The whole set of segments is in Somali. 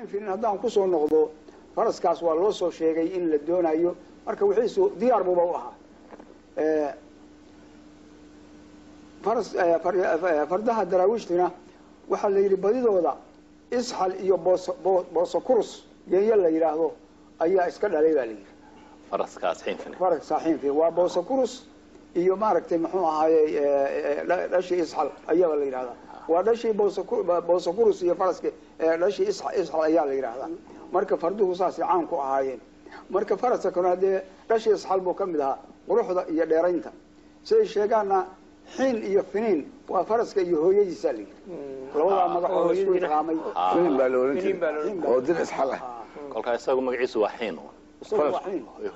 حين فينين هدان كسو نقضو فرس كاس والله سو شيغي إن لدونايو marka wixiisu diyaar buu u ahaa fardaha daraawiishtina waxa la yiri badidooda isxal iyo booso kurus geeyo la yiraahdo ayaa iska dhalay baa la yiri faraskaas xiinfin faras saaxiinfi waa booso kurus iyo maaragtay muxuu ahaayay dhashi isxal ayaa la yiraahdaa waa dhashi booso kurus iyo faraska dhashi isxal ayaa la yiraahdaa marka farduhu saasi caan ku ahaayeen marka faraska kana de dhashi isxal buu kamid ahaa quruxda iyo dheeraynta say sheegaana حين يفنين وفرس كيهوي يسالي لولا ما قالوا يسوي رامي فين بالورنتي ودر اسحله كل كان يسوي مقعيس وحين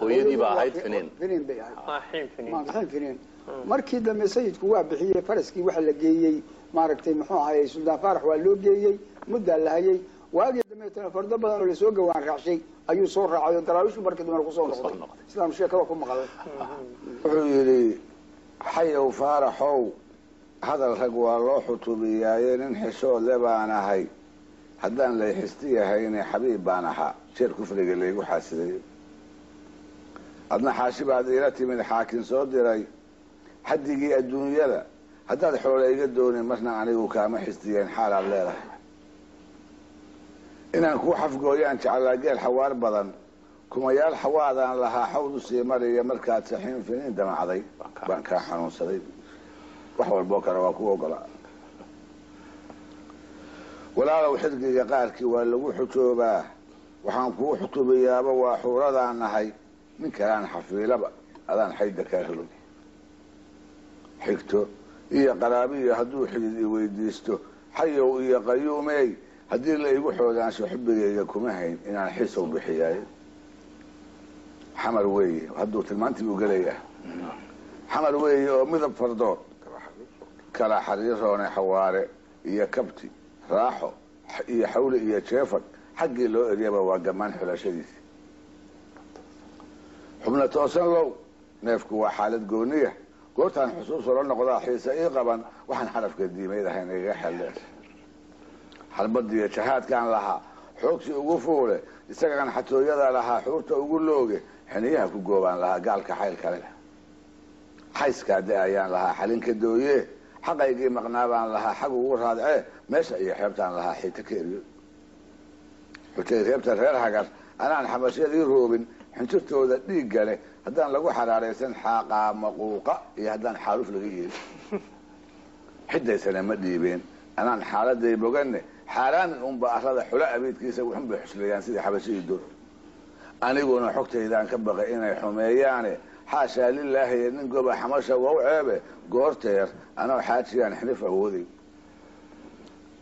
هويدي بقى هاي فنين بي حين فنين markii dambe sayidku waa bixiyay faraskii waxa la geeyay maaragtay muxuu ahaayay Suldaan Faarax waa loo geeyay muddo la hayay waagii dambe fardo badan oo la soo gawaan raacay ayuu soo raacay daraawish markii dambe ku soo noqday islaam sheekada ku maqalay wuxuu yiri حي فارحوا هذا الرجوع الله حطبياين انحشوا لبانا هاي هدان لا يحستيها هيني حبيب بانها شير كفر اللي يقول حاسدين أدنى حاسب عديرتي من حاكم صدري حد يجي الدنيا لا هدان حول يقدوني مثلا عليه وكام حستيين حال الليلة إن أنكو حفقوا يانش على جيل حوار بدن كما يال حواذا لها حوض سيمري مركات سحين فين دم عضي بانكا حنون صديد وحول بوكر وكو وقلا ولا لو حدق يقاركي ولا حتوبه وحنكو حتوبيا با حوردا نحي من كان حفيله اذان حيد كاهلو حكتو هي قرابيه هدو حدي ويديستو حيو يا قيومي هدي لا يغو خودان سو حبيغيga kuma hayn inaan xiiso bixiyay حمر وي هدو تلمانتي وقليه حمر وي ومذب فردود كلا حريصوني حواري إيا كبتي راحو إيا حولي إيا شيفك حقي لو إريابا واقمان حلا شديد حمنا توصل لو نفكو وحالة قونية قلت عن حصوص ولنا قضاء حيسا إيقابا وحن حرف قديمة إذا حين إيقا حلاش حربضي شهاد كان لها حوكسي وقفولي يستقعن حتى يدا لها حورتا وقول لوغي حنيها كوغوبان لها قال كحيل كله حيس كادا ايان لها حلين كدويه حقيقي مقنابان لها حق ورادعه ماشي اي خيبتان لها حيت كيريو حتى خيبتا غير حقر انا حبشيدي روبن حنتودا ديغله هدان لغو حراريسن حاقا مقوقه iyo hadaan xaaluf laga yeelin xidaysan ma diibeen anaan xaaladey boganne xaraan ba arada xula abeedkiisa wuxuu ba xuslayaan sidii xabashiido aniguna xogtaydan ka baqay inay xumeeyaan xaasha lillahi in goba xamasha waa ceebe goorteer ana xaajiyaan xilif awoodi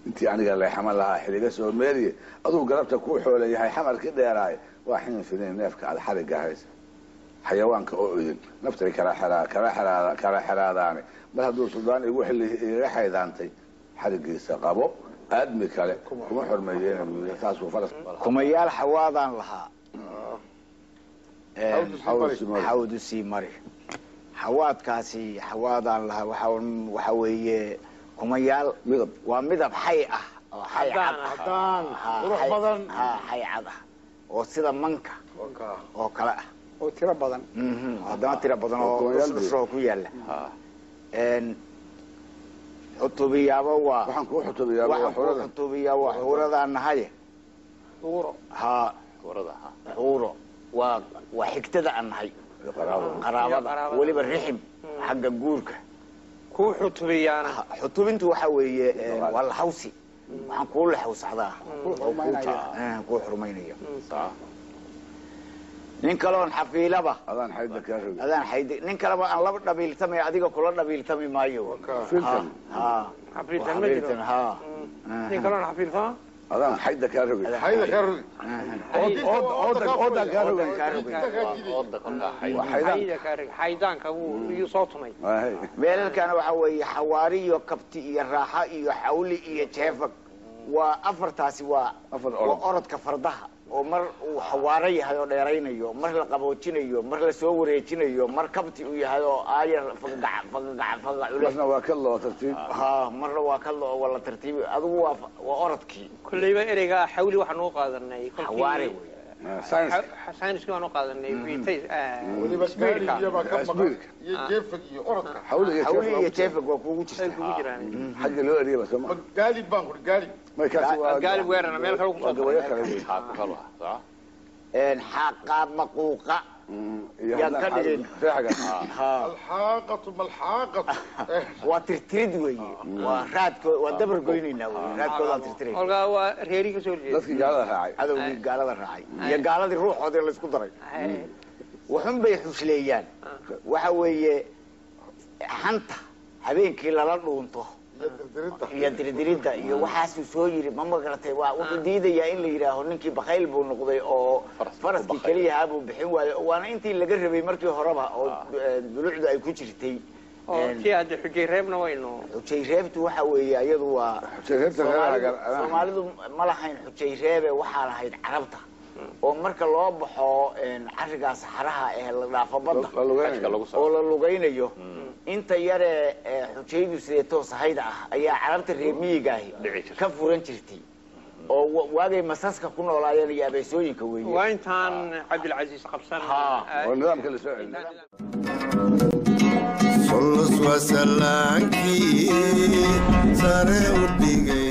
intii aniga la xamalaha xiliga soo meeriye aduu garabta ku xooleeyahay xamarkii dheeraay waa xin fidin neefka ad xariga haysa xayawaanka oo idin naftay kala xaraadaani mar hadduu suldaan igu xilli iga xaydaantay xarigiisa qabo aadmi kale kuma xurmeeyeen taas oo faras kuma yaal xawaadan lahaa حاود السيمري حواد كاسي حوادان لها وحوي كميال مذب ومذب حيئة حي عدان روح بدن حي عدها وسيدا منكا وكلا وترى بدن هذا ترى بدن وصرصره كياله حطوبيا بوا وحنكو حطوبيا وحوردا النهاية ها حورو وحكتدا عن هاي قرابة ولي بالرحم حق جورك كو حطبيانا حطبنتو حوي والحوسي عن كل حوس هذا كو حرمينية نينكلون حفيلة با أذان حيدك يا رجل أذان حيدك نينكلون الله نبيل تمي أديك كل نبيل تمي مايو ها حفيل تمي ها نينكلون حفيل ها أذان حيدك يا رجل حيدك يا رجل أودك يا رجل حيدان كابو يصوتمي ميل كان وحوي حواري وكبتي الراحة يحولي يتشافك وأفرتاسي وأرد كفردها oo mar uu xawaaro yahay oo dheeraynayo mar la qaboojinayo mar la soo wareejinayo mar kabti uu yahay oo aayar fagac marna waa ka loo tartiib marna waa ka loo wala tartiib adigu waa orodkii kullayba ereyga xawli waxaan u qaadanay xawaare sayniska waan u qaadanay vitay waliba gaariga baa ka maqan iyo jeefag iyo orodka xawli iyo jeefag waa kugu jiraan xagga loo eriyay bas ma gaalib baan ku gaalib ma kaasi waa gaalib weerana meel kale ku soo gawayo kale xaqaab maquuqa يا كدغين الحاقة ملحاقة وترترد وي ورادك ودبر goynayna raadko la tirtiray olga waa reeri ka soo jeeday dadkii gaalada raacay adawgii gaalada raacay iyo gaaladii ruuxooda la isku daray waxun bay xusleeyaan waxa weeye xanta habeenkii lala dhuunto iyo dirdirinta iyo waxaas soo yiri ma magaratay waa wuxuu diidayaa in la yiraahdo ninkii bakayl buu noqday oo faraskii kaliya abu bixin waayo waana intii laga rabay markii horeba oo dulucdu ay ku jirtay tii aad xujay reebna wayno xujay reebtu waxa weeye iyadu waa Soomaalidu ma lahayn xujay reebe waxa lahayd Carabta oo marka loo baxo cariga saxaraha ee la dhaafo badda oo la lugaynayo inta yare xujaydu sideeto sahayda ah ayaa Carabta reemiyiga ka furan jirtay oo waagay masaska ku noolaayeen yaabeesooyinka weeye waa intaan Cabdul Aziz qabsan oo nidaamka la soo celiyay sallallahu alayhi wa sallam ki sare u dhigay